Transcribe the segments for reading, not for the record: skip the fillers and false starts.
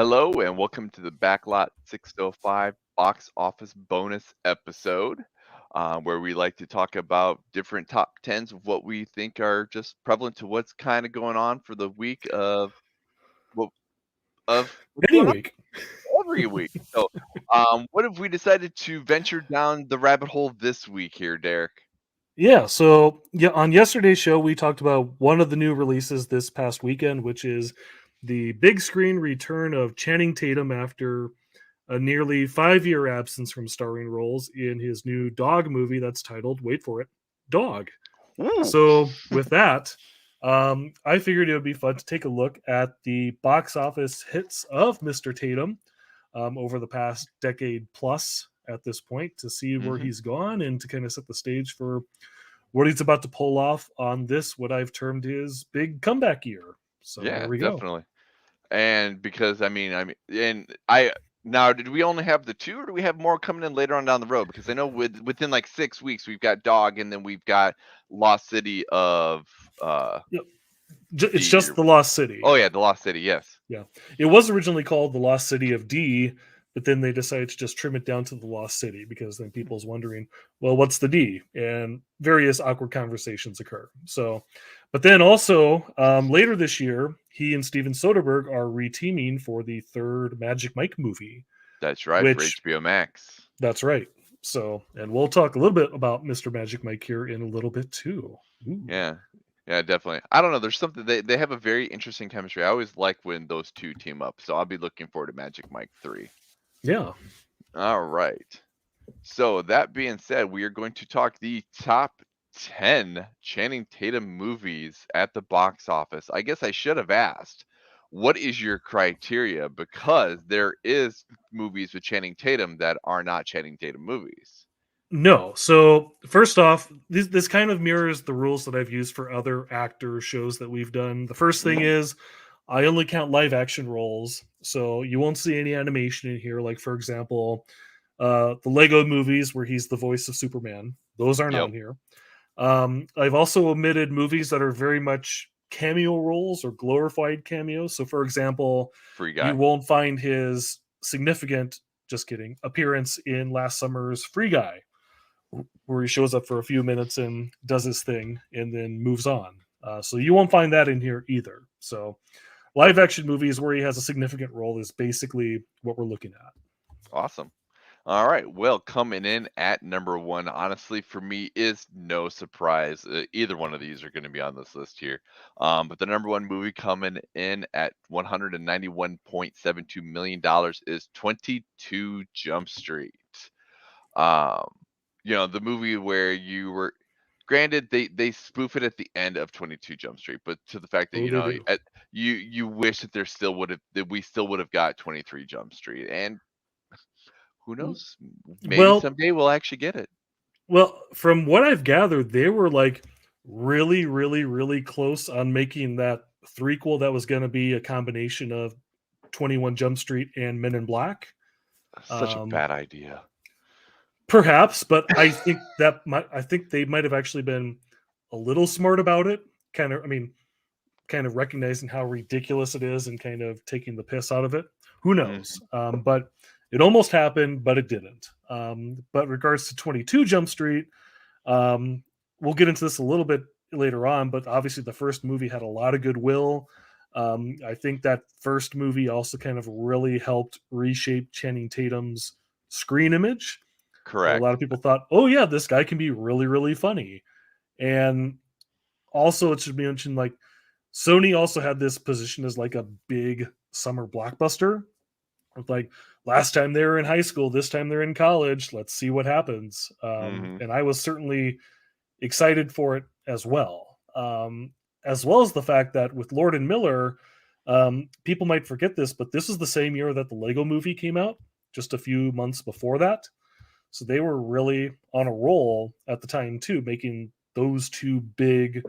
Hello and welcome to the Backlot 605 box office bonus episode, where we like to talk about different top tens of what we think are just prevalent to what's kind of going on for the week what of what's Any going on week. every week. So, what have we decided to venture down the rabbit hole this week here, Derek? On yesterday's show we talked about one of the new releases this past weekend, which is the big screen return of Channing Tatum after a nearly 5-year absence from starring roles in his new dog movie that's titled, wait for it, Dog. Ooh, So with that, I figured it would be fun to take a look at the box office hits of Mr. Tatum over the past decade plus at this point to see where hmm he's gone and to kind of set the stage for what he's about to pull off on this, what I've termed his big comeback year. So there yeah, we go. definitely. And because and I now did we only have the two, or do we have more coming in later on down the road? Because I know within like 6 weeks we've got Dog, and then we've got Lost City of Yep. It's D. just the Lost City. Oh yeah, the Lost City. Yes, Yeah. It was originally called the Lost City of D, but then they decided to just trim it down to the Lost City because then people's wondering, well, what's the D? And various awkward conversations occur. So, but then also later this year, he and Steven Soderbergh are reteaming for the third Magic Mike movie, that's right for which HBO Max. that's right. So, and we'll talk a little bit about Mr. Magic Mike here in a little bit too. Ooh. Yeah, yeah, definitely. I don't know. There's something they have a very interesting chemistry. I always like when those two team up. So I'll be looking forward to Magic Mike 3. Yeah. All right. So that being said, we are going to talk the top 10 Channing Tatum movies at the box office. I guess I should have asked, what is your criteria? Because there is movies with Channing Tatum that are not Channing Tatum movies. No. So first off, this kind of mirrors the rules that I've used for other actor shows that we've done. The first thing hmm is I only count live action roles, so you won't see any animation in here. Like for example, the Lego movies where he's the voice of Superman; those aren't Yep. on here. I've also omitted movies that are very much cameo roles or glorified cameos. So, for example, Free you Guy. won't find his significant, just kidding, appearance in last summer's Free Guy, where he shows up for a few minutes and does his thing and then moves on. So you won't find that in here either. So live action movies where he has a significant role is basically what we're looking at. Awesome. All right. Well, coming in at number one, honestly, for me, is no surprise. Either one of these are going to be on this list here. But the number one movie coming in at $191.72 million is 22 Jump Street. Um, the movie where you were granted they spoof it at the end of 22 Jump Street, but to the fact that Oh, they do. you wish that we still would have got 23 Jump Street, and who knows? Maybe Well, someday we'll actually get it. from what I've gathered, they were like really, really, really close on making that threequel that was going to be a combination of 21 Jump Street and Men in Black. Such a Um, bad idea. Perhaps, but I think they might have actually been a little smart about it. Kind of recognizing how ridiculous it is and kind of taking the piss out of it. Who knows? Mhm. But it almost happened, but it didn't. But regards to 22 Jump Street, um, we'll get into this a little bit later on, but obviously the first movie had a lot of goodwill. I think that first movie also kind of really helped reshape Channing Tatum's screen image. A lot Correct. of people thought, oh, yeah, this guy can be really, really funny. And also, it should be mentioned like Sony also had this position as like a big summer blockbuster with like last time they were in high school, this time they're in college. Let's see what happens. Mhm. And I was certainly excited for it as well as the fact that with Lord and Miller, people might forget this, but this is the same year that the Lego movie came out, just a few months before that. So they were really on a roll at the time too, making those two big,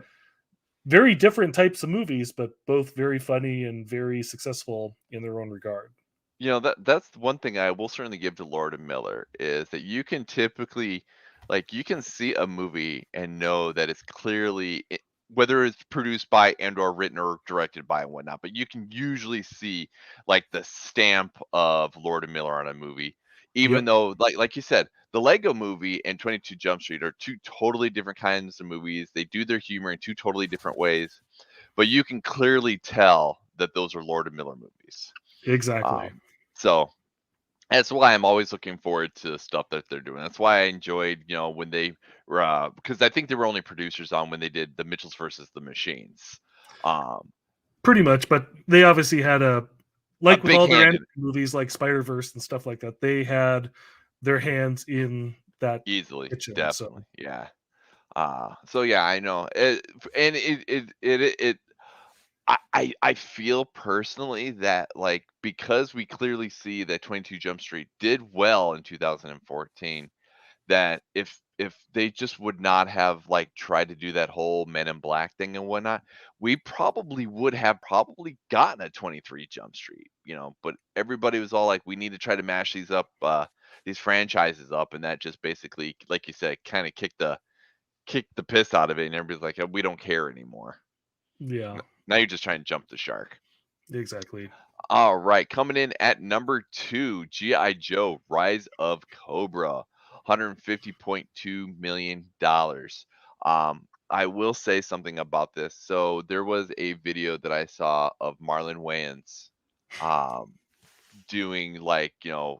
very different types of movies, but both very funny and very successful in their own regard. That's one thing I will certainly give to Lord and Miller is that you can typically, like, you can see a movie and know that it's clearly whether it's produced by and or written or directed by and whatnot, but you can usually see like the stamp of Lord and Miller on a movie, even Yep, though like you said, the Lego movie and 22 Jump Street are two totally different kinds of movies. They do their humor in two totally different ways, but you can clearly tell that those are Lord and Miller movies. exactly. So that's why I'm always looking forward to the stuff that they're doing. That's why I enjoyed, when they were, because I think they were only producers on when they did the Mitchells versus the Machines. Um, Pretty much, but they obviously had a like with big all their hand in animated movies like Spider-Verse and stuff like that, they had their hands in that easily, kitchen. So definitely, yeah. So yeah, I know, and it. I feel personally that like because we clearly see that 22 Jump Street did well in 2014, that if they just would not have like tried to do that whole Men in Black thing and whatnot, we probably would have probably gotten a 23 Jump Street, but everybody was all like, we need to try to mash these franchises up, and that just basically, like you said, kind of kicked the piss out of it, and everybody's like, "Oh, we don't care anymore." yeah, Now you're just trying to jump the shark. exactly. All right, coming in at number 2, G.I. Joe: Rise of Cobra, $150.2 million. I will say something about this. So there was a video that I saw of Marlon Wayans, um, doing like, a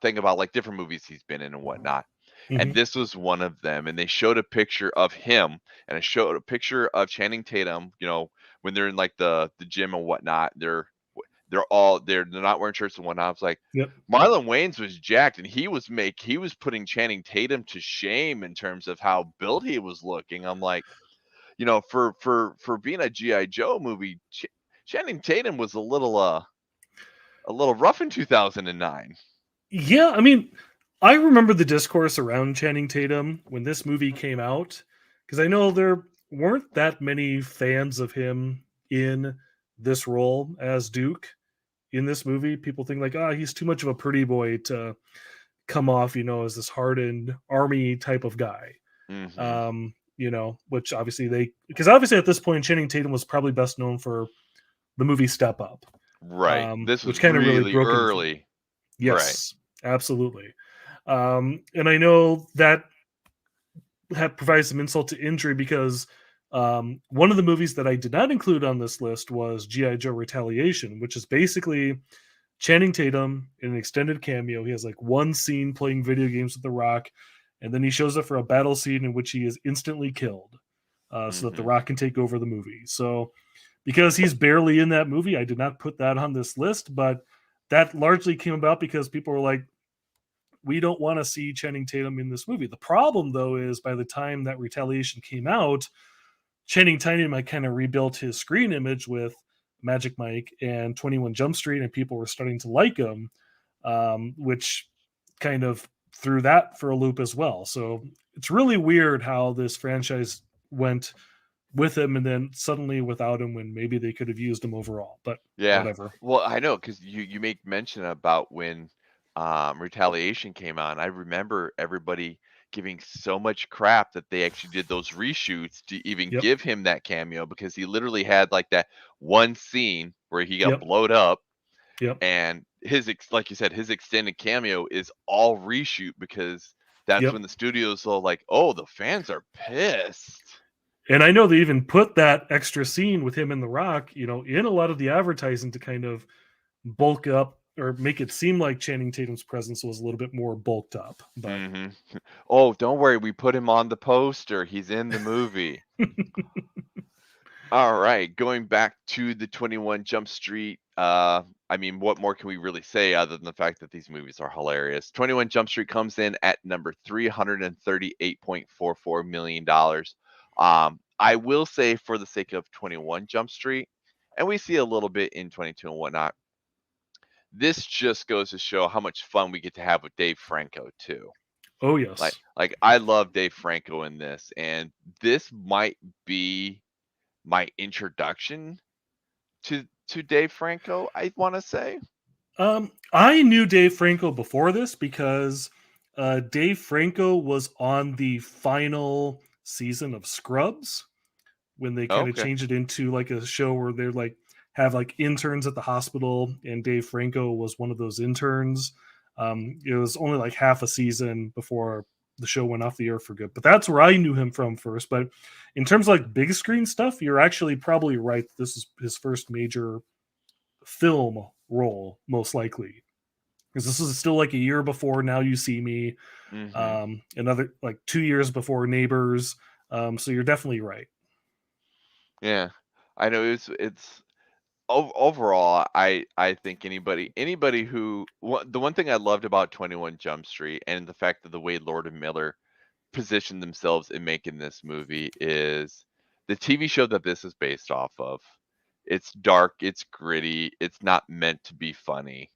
thing about like different movies he's been in and whatnot. And Hmm. this was one of them. And they showed a picture of him, and it showed a picture of Channing Tatum, when they're in like the gym and whatnot. They're not wearing shirts and whatnot. I was like, Yep. Marlon Wayans was jacked, and he was putting Channing Tatum to shame in terms of how built he was looking. I'm like, for being a GI Joe movie, Channing Tatum was a little rough in 2009. Yeah, I mean, I remember the discourse around Channing Tatum when this movie came out because I know there weren't that many fans of him in this role as Duke in this movie. People think like, ah, he's too much of a pretty boy to come off, as this hardened army type of guy. Hmm. Which obviously because obviously at this point Channing Tatum was probably best known for the movie Step Up, Right. This was which kind of really really broke him through. early. Right. Yes, absolutely. And I know that provides some insult to injury because one of the movies that I did not include on this list was G.I. Joe Retaliation, which is basically Channing Tatum in an extended cameo. He has like one scene playing video games with The Rock, and then he shows up for a battle scene in which he is instantly killed so that The Hmm. Rock can take over the movie. So, because he's barely in that movie, I did not put that on this list, but that largely came about because people were like, we don't want to see Channing Tatum in this movie. The problem, though, is by the time that Retaliation came out, Channing Tatum had kind of rebuilt his screen image with Magic Mike and 21 Jump Street, and people were starting to like him, which kind of threw that for a loop as well. So it's really weird how this franchise went with him and then suddenly without him when maybe they could have used him overall, but Yeah. whatever. Well, I know because you make mention about when Retaliation came on. I remember everybody giving so much crap that they actually did those reshoots to even Yep. give him that cameo, because he literally had like that one scene where he got Yep. blowed up, Yep. and like you said, his extended cameo is all reshoot, because that's Yep. when the studio's all like, "Oh, the fans are pissed." And I know they even put that extra scene with him and The Rock, in a lot of the advertising to kind of bulk up or make it seem like Channing Tatum's presence was a little bit more bulked up. But Hmm. Oh, don't worry, we put him on the poster. He's in the movie. All right, going back to the 21 Jump Street. I mean, what more can we really say other than the fact that these movies are hilarious? 21 Jump Street comes in at number $338.44 million. I will say, for the sake of 21 Jump Street, and we see a little bit in 22 and whatnot, this just goes to show how much fun we get to have with Dave Franco too. oh Like, yes. like I love Dave Franco in this, and this might be my introduction to Dave Franco, I want to say. I knew Dave Franco before this because Dave Franco was on the final season of Scrubs when they kind of Okay. changed it into like a show where they're like have like interns at the hospital, and Dave Franco was one of those interns. It was only like half a season before the show went off the air for good, but that's where I knew him from first. But in terms of like big screen stuff, you're actually probably right. This is his first major film role, most likely, because this is still like a year before Now You See Me, Hmm. another like 2 years before Neighbors. So you're definitely right. Yeah. I know overall, I think anybody the one thing I loved about 21 Jump Street and the fact that the way Lord and Miller positioned themselves in making this movie is the TV show that this is based off of. It's dark, it's gritty, it's not meant to be funny.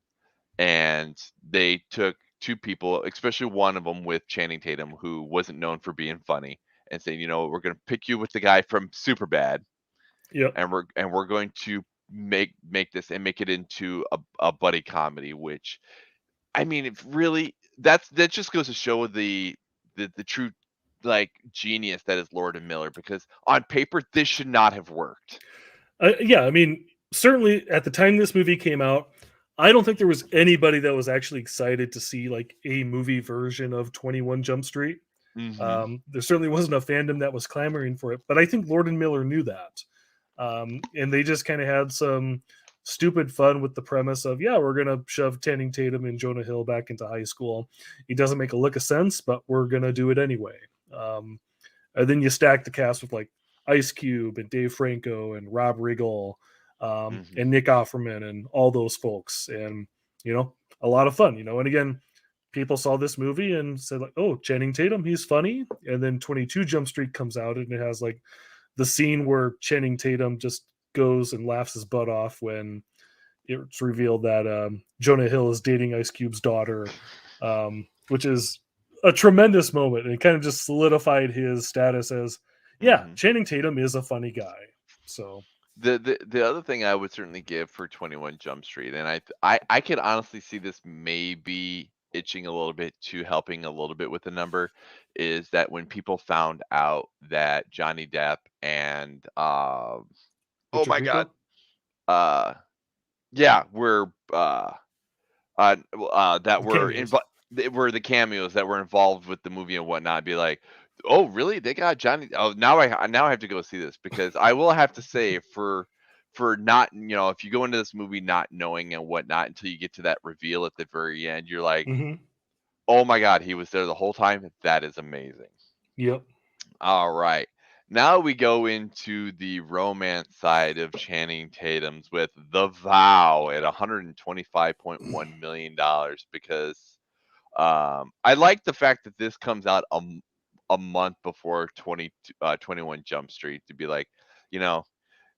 And they took two people, especially one of them with Channing Tatum, who wasn't known for being funny, and saying, you know, we're going to pick you with the guy from Superbad, Yep. and we're going to make this and make it into a buddy comedy. Which I mean, it really that just goes to show the true like genius that is Lord and Miller, because on paper this should not have worked. Yeah, I mean, certainly at the time this movie came out, I don't think there was anybody that was actually excited to see like a movie version of 21 Jump Street. Hmm. There certainly wasn't a fandom that was clamoring for it, but I think Lord and Miller knew that. And they just kind of had some stupid fun with the premise of, yeah, we're going to shove Channing Tatum and Jonah Hill back into high school. He doesn't make a lick of sense, but we're going to do it anyway. Um, and then you stack the cast with like Ice Cube and Dave Franco and Rob Riggle, Hmm. and Nick Offerman and all those folks. And, a lot of fun, And again, people saw this movie and said like, oh, Channing Tatum, he's funny. And then 22 Jump Street comes out and it has like the scene where Channing Tatum just goes and laughs his butt off when it's revealed that Jonah Hill is dating Ice Cube's daughter, which is a tremendous moment. And it kind of just solidified his status as, yeah, Hmm. Channing Tatum is a funny guy. So, The other thing I would certainly give for 21 Jump Street, and I could honestly see this maybe itching a little bit to helping a little bit with the number, is that when people found out that Johnny Depp and oh Richard my God, Grieco, uh yeah, that the were cameos. they were the cameos that were involved with the movie and whatnot, be like, "Oh, really? They got Johnny." Oh, now I have to go see this, because I will have to say, for not, if you go into this movie not knowing and whatnot until you get to that reveal at the very end, you're like, Hmm. "Oh my God, he was there the whole time." That is amazing. Yep. All right. Now we go into the romance side of Channing Tatum's with The Vow at $125.1 million, because I like the fact that this comes out a month before 21 Jump Street, to be like, you know,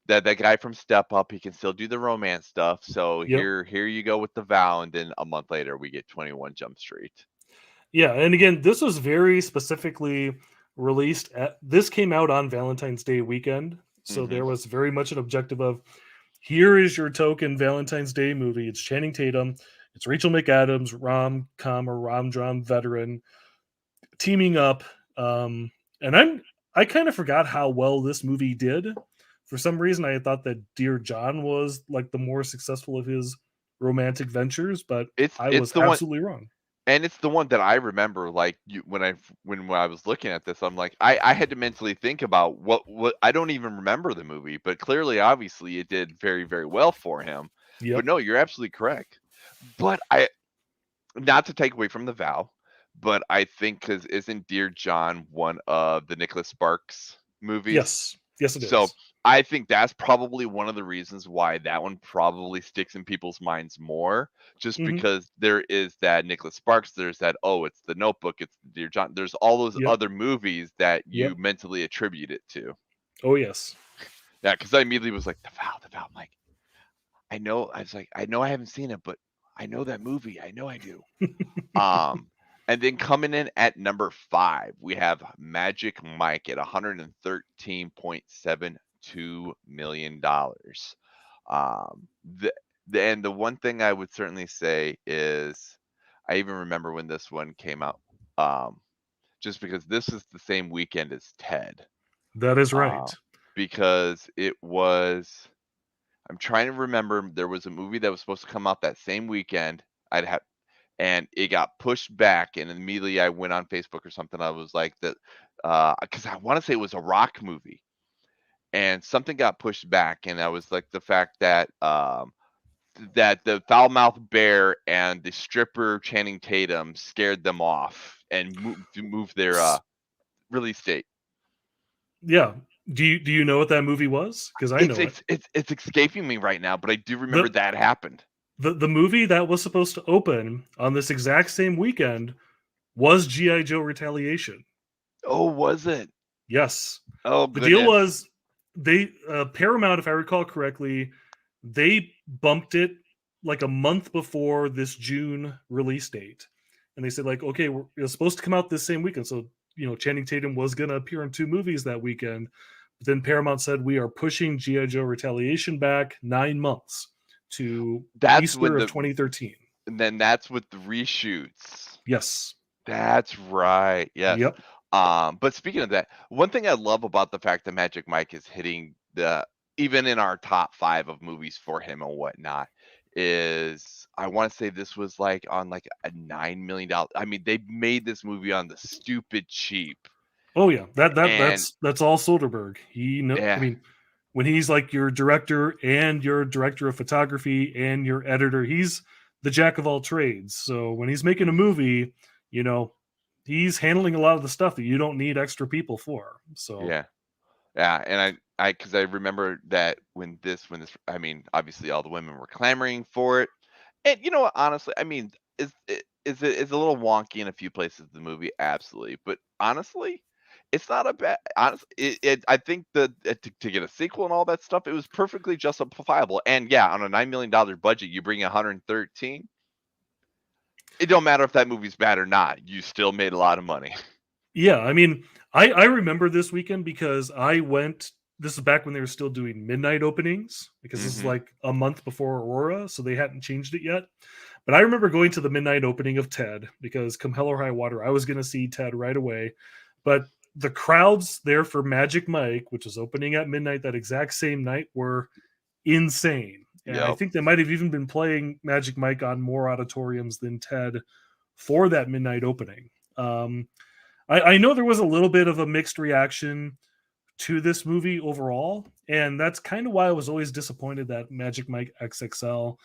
that guy from Step Up, he can still do the romance stuff. So Yep. here you go with The Vow, and then a month later we get 21 Jump Street. Yeah, and again, this was very specifically released at this came out on Valentine's Day weekend. So Hmm. there was very much an objective of here is your token Valentine's Day movie. It's Channing Tatum, it's Rachel McAdams, rom com or rom dram veteran teaming up. And I kind of forgot how well this movie did. For some reason, I thought that Dear John was like the more successful of his romantic ventures, but I It's was the one. absolutely wrong. And it's the one that I remember, like, when I was looking at this, I'm like, I had to mentally think about what I don't even remember the movie, but clearly, obviously, it did very, very well for him. But Yep. no, you're absolutely correct. But I not to take away from The Vow, but I think, because isn't Dear John one of the Nicholas Sparks movies? Yes. Yes, it So is. I think that's probably one of the reasons why that one probably sticks in people's minds more, just Hmm. because there is that Nicholas Sparks, there's that, oh, it's The Notebook, it's Dear John, there's all those Yep. other movies that you Yep. mentally attribute it to. Oh, yes. Yeah, because I immediately was like, The Vow, The Vow. I'm like, I was like, I know I haven't seen it, but I know that movie. I know I do. Um, and then coming in at number 5, we have Magic Mike at $113.72 million. The and the one thing I would certainly say is, I even remember when this one came out. Um, just because this is the same weekend as Ted. That is right. Uh, because it was, I'm trying to remember, there was a movie that was supposed to come out that same weekend. I'd have, and it got pushed back, and immediately I went on Facebook or something. I was like that, because I want to say it was a rock movie, and something got pushed back, and I was like the fact that that the foul-mouthed bear and the stripper Channing Tatum scared them off and moved their release date. Yeah. Do you know what that movie was? Because I know it. It's escaping me right now, but I do remember The, that happened. the movie that was supposed to open on this exact same weekend was G.I. Joe Retaliation. Oh, was it? Yes. Oh The deal goodness. was they Paramount, if I recall correctly, they bumped it like a month before this June release date. And they said, like, okay, it was supposed to come out this same weekend. So, Channing Tatum was going to appear in 2 movies that weekend. But then Paramount said, we are pushing G.I. Joe Retaliation back 9 months to That's Easter when of the 2013. and then that's with the reshoots. Yes. That's right. Yes. Yep. But speaking of that, one thing I love about the fact that Magic Mike is hitting the even in our top 5 of movies for him and whatnot is I want to say this was like on like a $9 million. I mean, they made this movie on the stupid cheap. Oh yeah, that that And that's all Soderbergh. I yeah, mean, when he's like your director and your director of photography and your editor, he's the jack of all trades. So when he's making a movie, you know, he's handling a lot of the stuff that you don't need extra people for. So yeah. Yeah, and because I remember that when this, I mean, obviously all the women were clamoring for it, and you know what? Honestly, I mean, is a little wonky in a few places of the movie, absolutely, but honestly, it's not a bad. Honestly, I think that to get a sequel and all that stuff, it was perfectly justifiable. And yeah, on a $9 million budget, you bring 113. It don't matter if that movie's bad or not. You still made a lot of money. yeah, I mean, I remember this weekend because I went. This is back when they were still doing midnight openings because this is Hmm. like a month before Aurora, so they hadn't changed it yet. But I remember going to the midnight opening of Ted because come hell or high water, I was going to see Ted right away. But the crowds there for Magic Mike, which was opening at midnight that exact same night, were insane. And I Yep. think they might have even been playing Magic Mike on more auditoriums than Ted for that midnight opening. I know there was a little bit of a mixed reaction to this movie overall, and that's kind of why I was always disappointed that Magic Mike XXL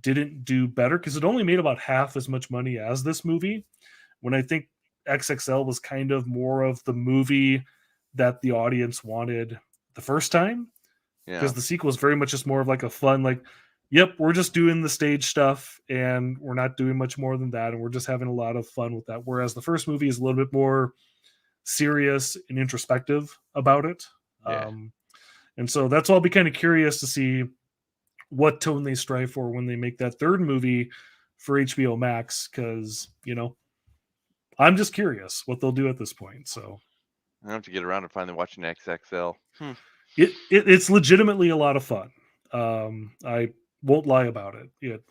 didn't do better because it only made about half as much money as this movie. When I think XXL was kind of more of the movie that the audience wanted the first time, because Yeah. the sequel is very much just more of like a fun, like, yep, we're just doing the stage stuff and we're not doing much more than that. And we're just having a lot of fun with that. Whereas the first movie is a little bit more serious and introspective about it. Yeah. Um, and so that's why I'll be kind of curious to see what tone they strive for when they make that third movie for HBO Max. Because, I'm just curious what they'll do at this point. So I have to get around to finally watching XXL. Hmm. it's legitimately a lot of fun. I won't lie about it. It,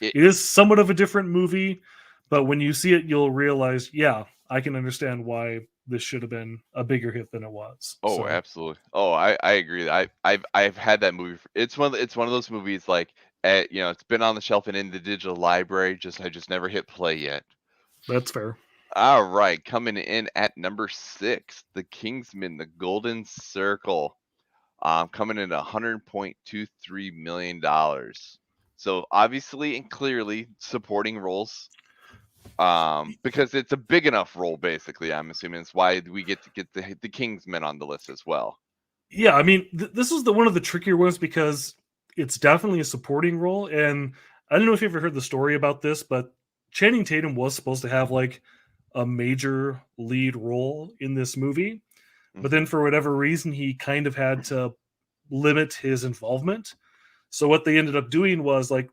It is somewhat of a different movie, but when you see it, you'll realize, yeah, I can understand why this should have been a bigger hit than it was. Oh, So absolutely. Oh, I agree. I've had that movie. It's one of those movies like it's been on the shelf and in the digital library. I just never hit play yet. that's fair. All right, coming in at number 6, The Kingsman: The Golden Circle, coming in at $100.23 million. So obviously and clearly supporting roles, because it's a big enough role. Basically, I'm assuming it's why we get to get the Kingsman on the list as well. Yeah, I mean, this is one of the trickier ones because it's definitely a supporting role, and I don't know if you ever heard the story about this, but Channing Tatum was supposed to have like a major lead role in this movie, but Hmm. then for whatever reason, he kind of had to limit his involvement. So what they ended up doing was like,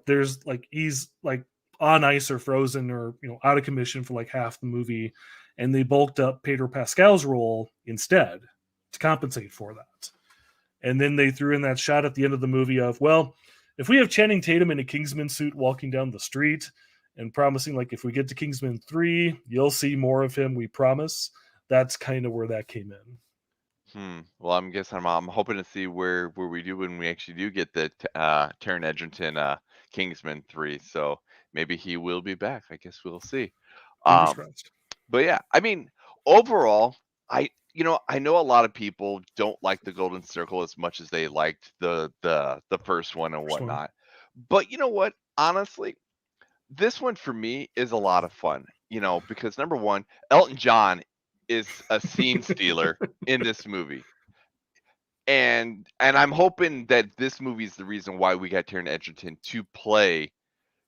there's like he's like on ice or frozen or out of commission for like half the movie, and they bulked up Pedro Pascal's role instead to compensate for that. And then they threw in that shot at the end of the movie of, well, if we have Channing Tatum in a Kingsman suit walking down the street and promising like if we get to Kingsman 3, you'll see more of him, we promise. That's kind of where that came in. Well, I'm guessing I'm hoping to see where we do when we actually do get the Taron Egerton Kingsman 3. So maybe he will be back. I guess we'll see. Fingers Um, crossed. but yeah, I mean, overall, I know a lot of people don't like the Golden Circle as much as they liked the first one and First one. whatnot. But you know what? Honestly, this one for me is a lot of fun. Because number one, Elton John is a scene stealer in this movie. And I'm hoping that this movie is the reason why we got Taron Egerton to play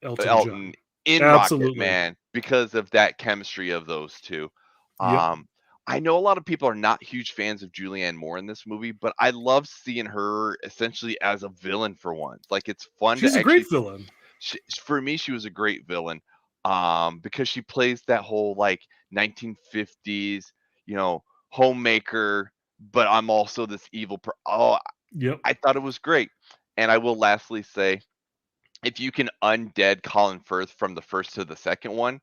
Elton Elton John. in Rocket Absolutely. Man because of that chemistry of those two. Yep. Um, I know a lot of people are not huge fans of Julianne Moore in this movie, but I love seeing her essentially as a villain for once. Like it's fun to She's a great actually. villain. For me, she was a great villain, because she plays that whole like 1950s, homemaker, but I'm also this evil. Yep. I thought it was great. And I will lastly say, if you can undead Colin Firth from the first to the second one,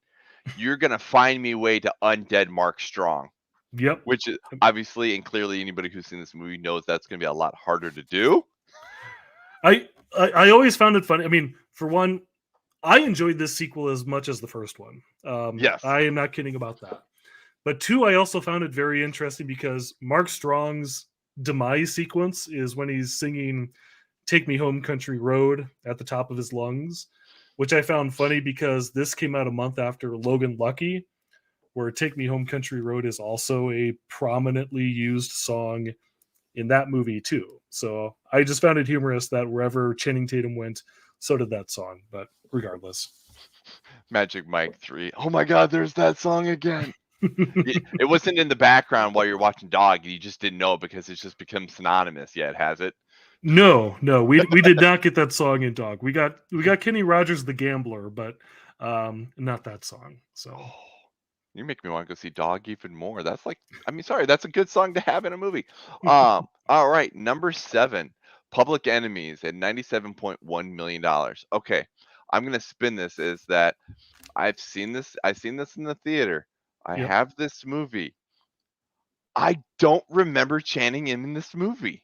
you're gonna find me a way to undead Mark Strong, Yep. which is obviously and clearly anybody who's seen this movie knows that's gonna be a lot harder to do. I always found it funny. I mean, for one, I enjoyed this sequel as much as the first one. Yes. I am not kidding about that. But two, I also found it very interesting because Mark Strong's demise sequence is when he's singing "Take Me Home, Country Road" at the top of his lungs, which I found funny because this came out a month after Logan Lucky, where "Take Me Home, Country Road" is also a prominently used song in that movie too. So I just found it humorous that wherever Channing Tatum went, so did that song. But regardless. Magic Mike 3. Oh my god, there's that song again. It wasn't in the background while you're watching Dog, you just didn't know it because it's just become synonymous. Yeah, it has it. No, we did not get that song in Dog. We got Kenny Rogers the Gambler, but not that song. So Oh, you make me want to go see Dog even more. That's like, I mean, sorry, that's a good song to have in a movie. All right, number 7, Public Enemies at $97.1 million. Okay, I'm gonna spin this is that I've seen this in the theater. I yep. have this movie. I don't remember Channing in this movie.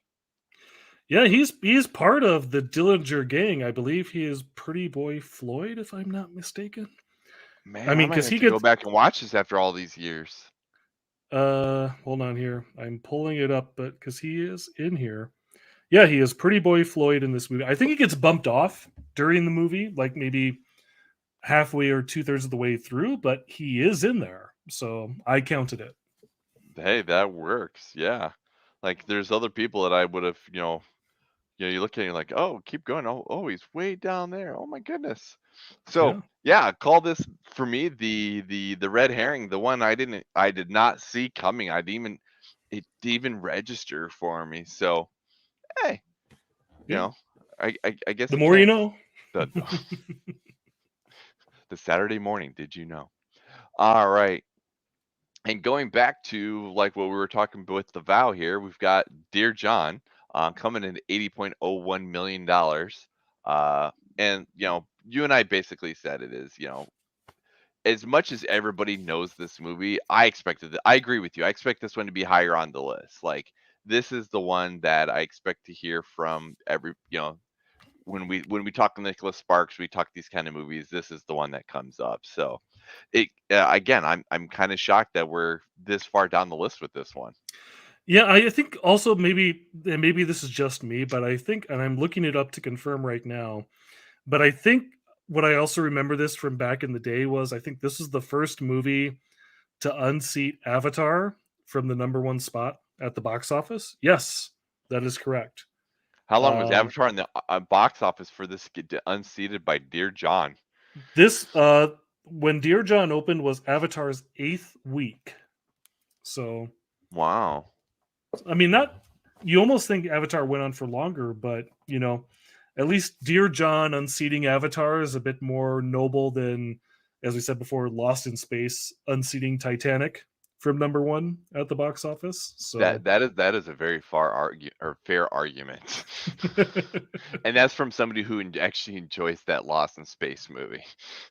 Yeah, he's part of the Dillinger gang. I believe he is Pretty Boy Floyd, if I'm not mistaken. I Man, I mean, might because have he to go gets back and watch this after all these years. hold on here. I'm pulling it up, but because he is in here. Yeah, he is Pretty Boy Floyd in this movie. I think he gets bumped off during the movie, like maybe halfway or 2/3 of the way through, but he is in there. So I counted it. Hey, that works. Yeah. Like there's other people that I would have, you look at it, you're like, oh, keep going. Oh, he's way down there. Oh my goodness. So Yeah. yeah, call this for me the red herring, the one I did not see coming. It didn't even register for me. So hey, you Yeah. know, I guess The it more you counts. know. The the Saturday morning, did you know? All right. And going back to like what we were talking about with the vow here, we've got Dear John coming in at $80.01 million. And you and I basically said it is, as much as everybody knows this movie, I agree with you. I expect this one to be higher on the list. Like this is the one that I expect to hear from every, when we talk Nicholas Sparks, we talk these kind of movies. This is the one that comes up. So again, I'm kind of shocked that we're this far down the list with this one. Yeah, I think also maybe, and maybe this is just me, but I think, and I'm looking it up to confirm right now, but I think what I also remember this from back in the day was I think this is the first movie to unseat Avatar from the number one spot at the box office. Yes, that is correct. How long was Um, Avatar in the box office for this get unseated by Dear John? this when Dear John opened was Avatar's eighth week. So Wow. I mean, not you almost think Avatar went on for longer, but at least Dear John unseating Avatar is a bit more noble than, as we said before, Lost in Space unseating Titanic from number one at the box office. So That is a very fair argument, and that's from somebody who actually enjoys that Lost in Space movie.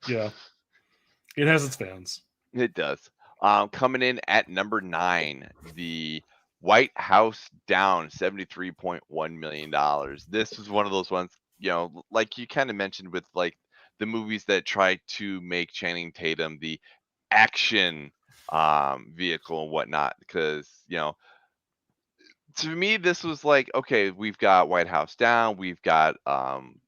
yeah. It has its fans. It does. Coming in at number 9, the White House Down, $73.1 million. This was one of those ones, like you kind of mentioned with like the movies that try to make Channing Tatum the action vehicle and whatnot. Because to me, this was like, okay, we've got White House Down, we've got Olympus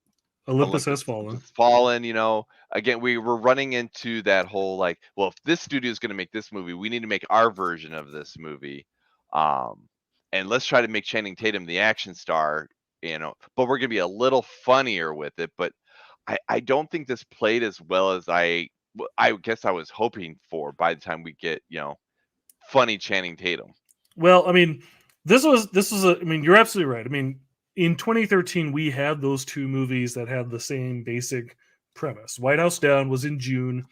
Olympus Has Fallen. Has Fallen. Again, we were running into that whole like, well, if this studio is going to make this movie, we need to make our version of this movie, um, and let's try to make Channing Tatum the action star, but we're going to be a little funnier with it. But I don't think this played as well as I guess I was hoping for by the time we get funny Channing Tatum. Well, I mean, this was I mean, you're absolutely right. I mean, in 2013, we had those two movies that had the same basic premise. White House Down was in June,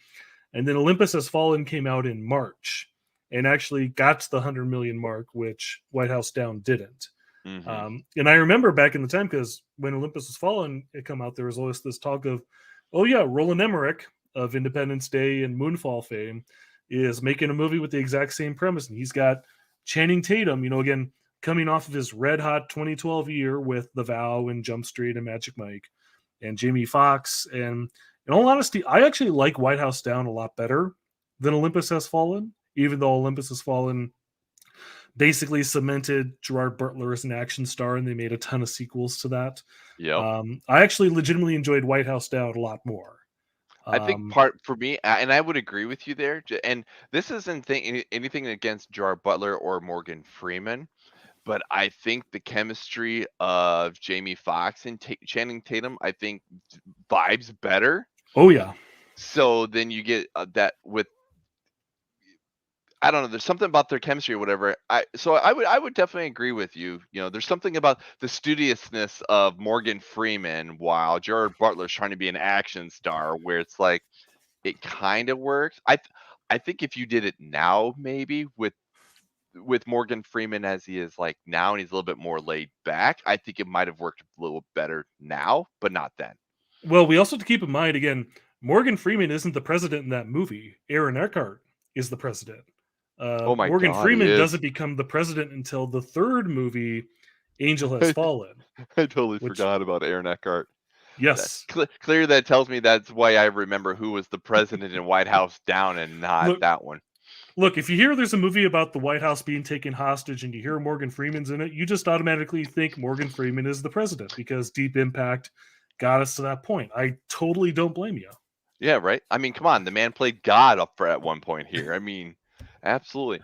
and then Olympus Has Fallen came out in March and actually got to the 100 million mark, which White House Down didn't. Mm-hmm. And I remember back in the time, because when Olympus Has Fallen had come out, there was always this talk of, oh yeah, Roland Emmerich of Independence Day and Moonfall fame is making a movie with the exact same premise, and he's got Channing Tatum, again, coming off of his red hot 2012 year with The Vow and Jump Street and Magic Mike, and Jamie Foxx. And in all honesty, I actually like White House Down a lot better than Olympus Has Fallen, even though Olympus Has Fallen basically cemented Gerard Butler as an action star, and they made a ton of sequels to that. Yep. I actually legitimately enjoyed White House Down a lot more. I think part for me, and I would agree with you there. And this isn't anything against Gerard Butler or Morgan Freeman, but I think the chemistry of Jamie Foxx and Channing Tatum, I think vibes better. Oh yeah. So then you get that with, I don't know, there's something about their chemistry or whatever. I would definitely agree with you. There's something about the studiousness of Morgan Freeman while Gerard Butler's trying to be an action star, where it's like it kind of works. I think if you did it now, maybe with Morgan Freeman as he is like now, and he's a little bit more laid back, I think it might have worked a little better now, but not then. Well, we also have to keep in mind, again, Morgan Freeman isn't the president in that movie. Aaron Eckhart is the president. Oh my Morgan God, Freeman he is. doesn't become the president until the third movie, Angel Has Fallen. I totally forgot about Aaron Eckhart. Yes. Clear that tells me that's why I remember who was the president in White House Down and not that one. Look, if you hear there's a movie about the White House being taken hostage and you hear Morgan Freeman's in it, you just automatically think Morgan Freeman is the president because Deep Impact got us to that point. I totally don't blame you. Yeah, right? I mean, come on. The man played God up at one point here. I mean, absolutely.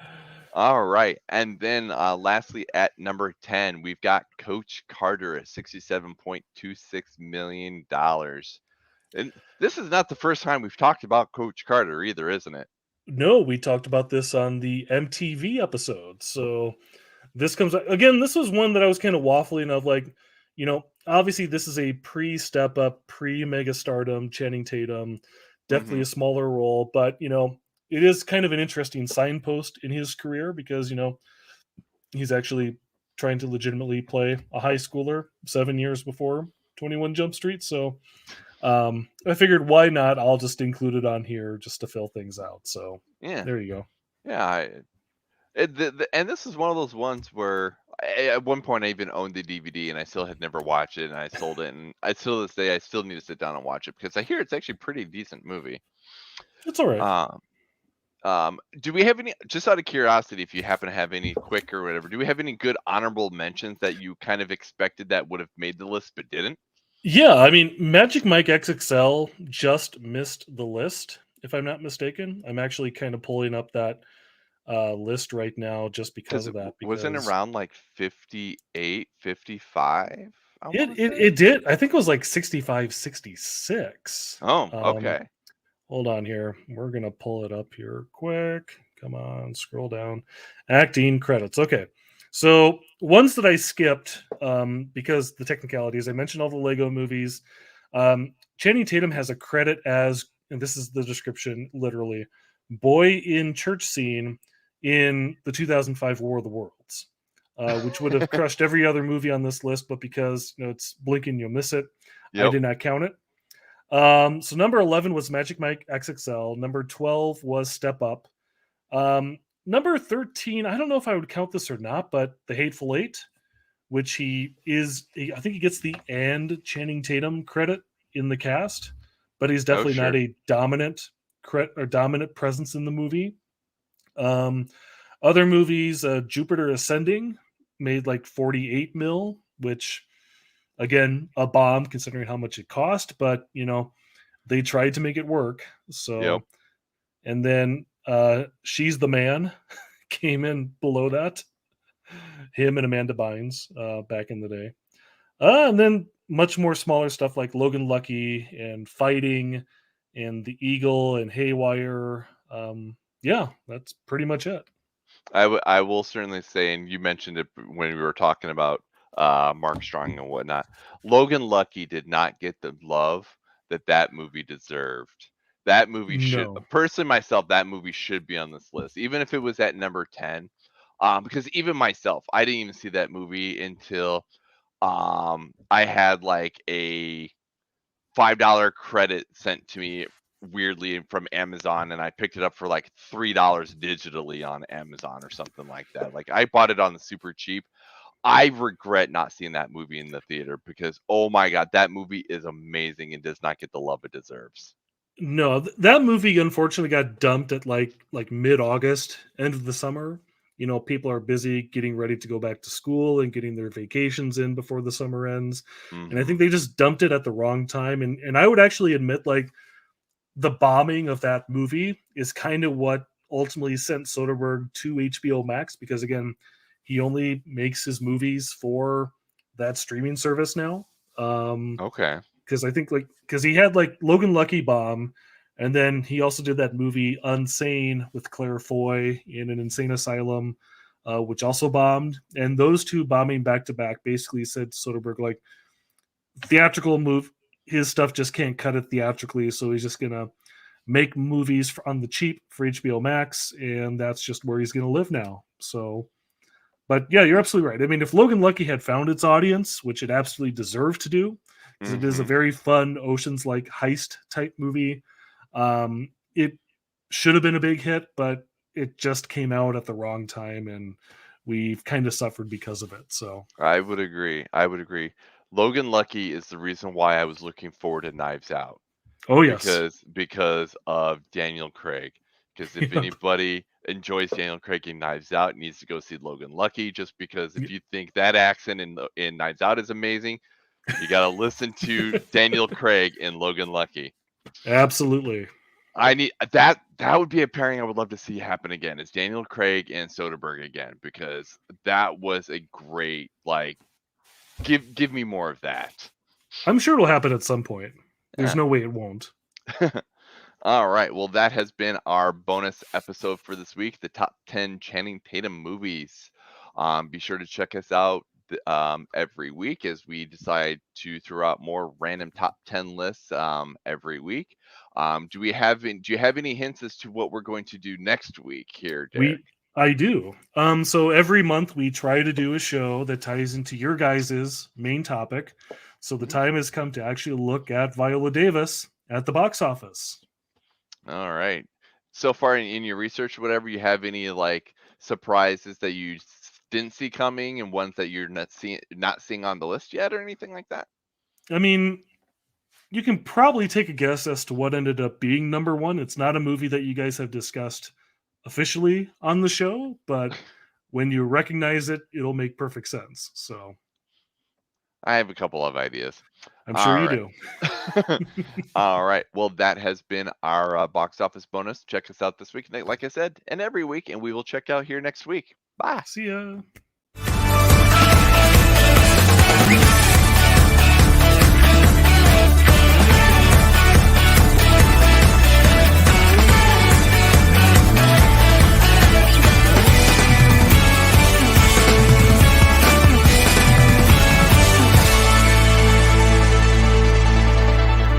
All right. And then lastly, at number 10, we've got Coach Carter at $67.26 million. And this is not the first time we've talked about Coach Carter either, isn't it? No, we talked about this on the MTV episode. So this comes again. This was one that I was kind of waffling of, like, obviously this is a pre-step up, pre-mega stardom Channing Tatum, definitely a smaller role, but it is kind of an interesting signpost in his career because he's actually trying to legitimately play a high schooler 7 years before 21 Jump Street. So I figured, why not? I'll just include it on here just to fill things out. So yeah, there you go. Yeah, and this is one of those ones where at one point I even owned the DVD and I still had never watched it, and I sold it, and I still to this day I still need to sit down and watch it because I hear it's actually a pretty decent movie. It's all right. Do we have any, just out of curiosity, if you happen to have any quick or whatever, do we have any good honorable mentions that you kind of expected that would have made the list but didn't? Yeah, I mean, Magic Mike XXL just missed the list, if I'm not mistaken. I'm actually kind of pulling up that list right now just because of that. Wasn't around like 58, 55? It did. I think it was like 65, 66. Oh, okay. Hold on here. We're going to pull it up here quick. Come on, scroll down. Acting credits. Okay. So ones that I skipped because the technicalities, I mentioned all the Lego movies. Channing Tatum has a credit as, and this is the description literally, boy in church scene in the 2005 War of the Worlds, which would have crushed every other movie on this list, but because it's blinking, you'll miss it. Yep. I did not count it. So number 11 was Magic Mike XXL. Number 12 was Step Up. Number 13, I don't know if I would count this or not, but The Hateful Eight, which I think he gets the and Channing Tatum credit in the cast, but he's Oh, definitely not sure. a dominant presence in the movie. Other movies, Jupiter Ascending made like 48 mil, which again, a bomb considering how much it cost, but they tried to make it work. Yep. So, and then She's the Man came in below that. Him and Amanda Bynes back in the day. And then much more smaller stuff like Logan Lucky and Fighting and The Eagle and Haywire. Yeah, that's pretty much it. I will certainly say, and you mentioned it when we were talking about Mark Strong and whatnot. Logan Lucky did not get the love that movie deserved. That movie should, No. personally myself, that movie should be on this list, even if it was at number 10. Because even myself, I didn't even see that movie until I had like a $5 credit sent to me weirdly from Amazon, and I picked it up for like $3 digitally on Amazon or something like that. Like I bought it on the super cheap. I regret not seeing that movie in the theater because oh my god, that movie is amazing and does not get the love it deserves. No, that movie unfortunately got dumped at like mid-August, end of the summer. People are busy getting ready to go back to school and getting their vacations in before the summer ends. And I Hmm. think they just dumped it at the wrong time. And I would actually admit, like, the bombing of that movie is kind of what ultimately sent Soderbergh to HBO Max, because again, he only makes his movies for that streaming service now. Okay. Because I think because he had like Logan Lucky bomb, and then he also did that movie Unsane with Claire Foy in an insane asylum, which also bombed. And those two bombing back to back basically said to Soderbergh, like, theatrical move, his stuff just can't cut it theatrically, so he's just gonna make movies on the cheap for HBO Max, and that's just where he's gonna live now. So, but yeah, you're absolutely right. I mean, if Logan Lucky had found its audience, which it absolutely deserved to do, because it is a Hmm. very fun Ocean's like heist type movie, it should have been a big hit, but it just came out at the wrong time, and we've kind of suffered because of it. So, I would agree. I would agree. Logan Lucky is the reason why I was looking forward to Knives Out. oh yes, Because of Daniel Craig. Because if yep. anybody enjoys Daniel Craig in Knives Out, needs to go see Logan Lucky. Just because if you think that accent in Knives Out is amazing, you got to listen to Daniel Craig in Logan Lucky. Absolutely. I need that. That would be a pairing I would love to see happen again. Is Daniel Craig and Soderbergh again? Because that was a great like. Give me more of that. I'm sure it'll happen at some point. There's Yeah. no way it won't. All right. Well, that has been our bonus episode for this week, the top 10 Channing Tatum movies. Be sure to check us out every week as we decide to throw out more random top 10 lists every week. Do you have any hints as to what we're going to do next week here, Derek? I do. So every month we try to do a show that ties into your guys' main topic. So the Mhm. time has come to actually look at Viola Davis at the box office. All right. So far in your research, whatever, you have any like surprises that you didn't see coming and ones that you're not seeing on the list yet or anything like that? I mean, you can probably take a guess as to what ended up being number one. It's not a movie that you guys have discussed officially on the show, but when you recognize it, it'll make perfect sense. So I have a couple of ideas. I'm sure All you right. do. All right. Well, that has been our box office bonus. Check us out this week, like I said, and every week, and we will check out here next week. Bye. See ya.